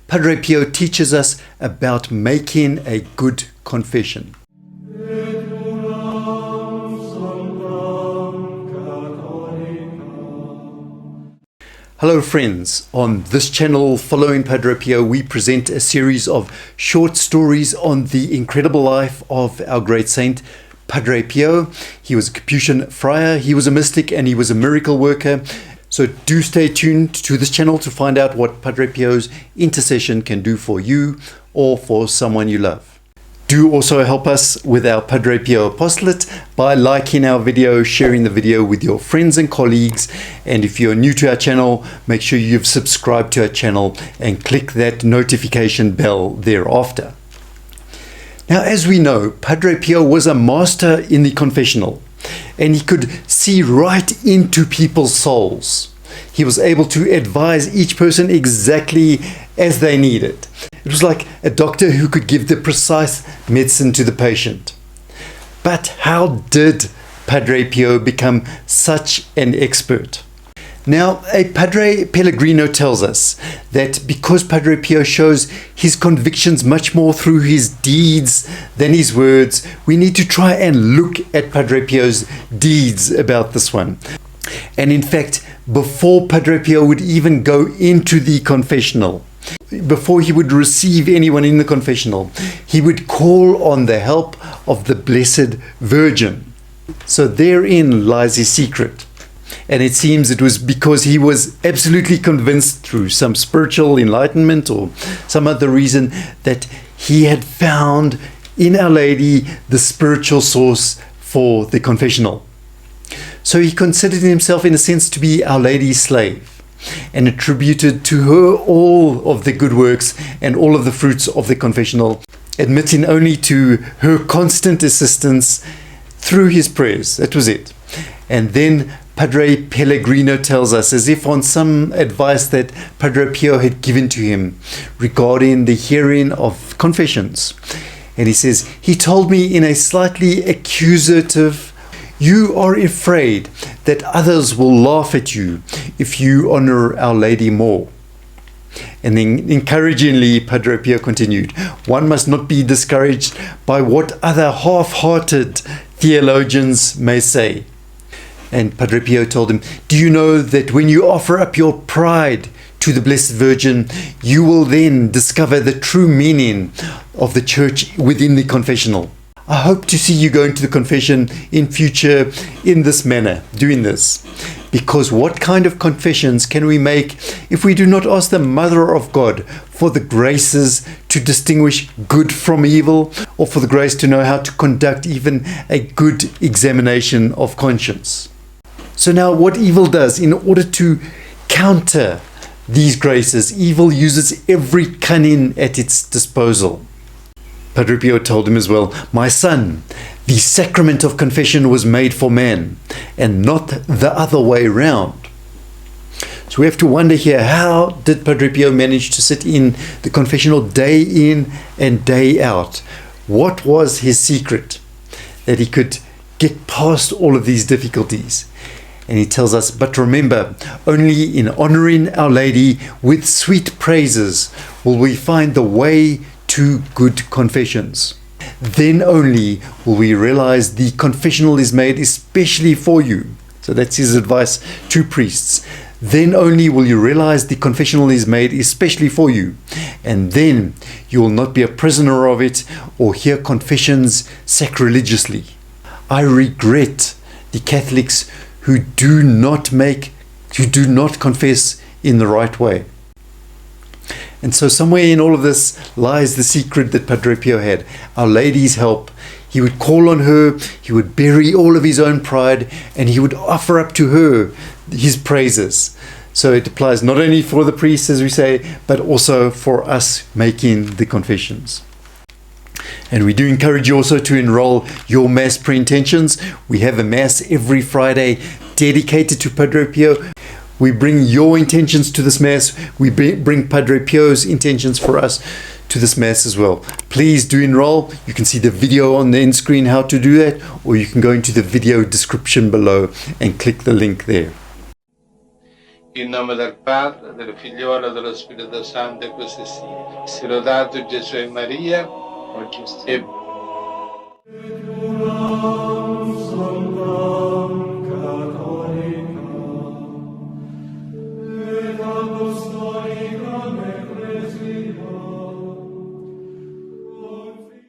Padre Pio teaches us about making a good confession. Hello friends, on this channel following Padre Pio we present a series of short stories on the incredible life of our great saint Padre Pio. He was a Capuchin friar, he was a mystic and he was a miracle worker. So do stay tuned to this channel to find out what Padre Pio's intercession can do for you or for someone you love. Do also help us with our Padre Pio apostolate by liking our video, sharing the video with your friends and colleagues. And if you're new to our channel, make sure you've subscribed to our channel and click that notification bell thereafter. Now, as we know, Padre Pio was a master in the confessional, and he could see right into people's souls. He was able to advise each person exactly as they needed. It was like a doctor who could give the precise medicine to the patient. But how did Padre Pio become such an expert? Now, a Padre Pellegrino tells us that because Padre Pio shows his convictions much more through his deeds than his words, we need to try and look at Padre Pio's deeds about this one. And in fact, before Padre Pio would even go into the confessional, before he would receive anyone in the confessional, he would call on the help of the Blessed Virgin. So therein lies his secret. And it seems it was because he was absolutely convinced through some spiritual enlightenment or some other reason that he had found in Our Lady the spiritual source for the confessional. So he considered himself in a sense to be Our Lady's slave and attributed to her all of the good works and all of the fruits of the confessional, admitting only to her constant assistance through his prayers. That was it. And then Padre Pellegrino tells us, as if on some advice that Padre Pio had given to him regarding the hearing of confessions. And he says, he told me in a slightly accusative, "You are afraid that others will laugh at you if you honor Our Lady more." And then encouragingly, Padre Pio continued, "One must not be discouraged by what other half-hearted theologians may say." And Padre Pio told him, "Do you know that when you offer up your pride to the Blessed Virgin, you will then discover the true meaning of the Church within the confessional?" I hope to see you go into the confession in future in this manner, doing this. Because what kind of confessions can we make if we do not ask the Mother of God for the graces to distinguish good from evil, or for the grace to know how to conduct even a good examination of conscience? So now what evil does, in order to counter these graces, evil uses every cunning at its disposal. Padre Pio told him as well, "My son, the sacrament of confession was made for man, and not the other way round." So we have to wonder here, how did Padre Pio manage to sit in the confessional day in and day out? What was his secret that he could get past all of these difficulties? And he tells us, "But remember, only in honoring Our Lady with sweet praises will we find the way to good confessions. Then only will we realize the confessional is made especially for you." So that's his advice to priests. Then only will you realize the confessional is made especially for you. And then you will not be a prisoner of it or hear confessions sacrilegiously. I regret the Catholics who do not confess in the right way. And so somewhere in all of this lies the secret that Padre Pio had. Our Lady's help. He would call on her, he would bury all of his own pride, and he would offer up to her his praises. So it applies not only for the priests, as we say, but also for us making the confessions. And we do encourage you also to enroll your Mass pre-intentions. We have a Mass every Friday dedicated to Padre Pio. We bring your intentions to this Mass. We bring Padre Pio's intentions for us to this Mass as well. Please do enroll. You can see the video on the end screen how to do that, or you can go into the video description below and click the link there. In nome del Padre, del Figliolo e dello Spirito Santo, e così sia. Sia lodato Gesù e Maria, e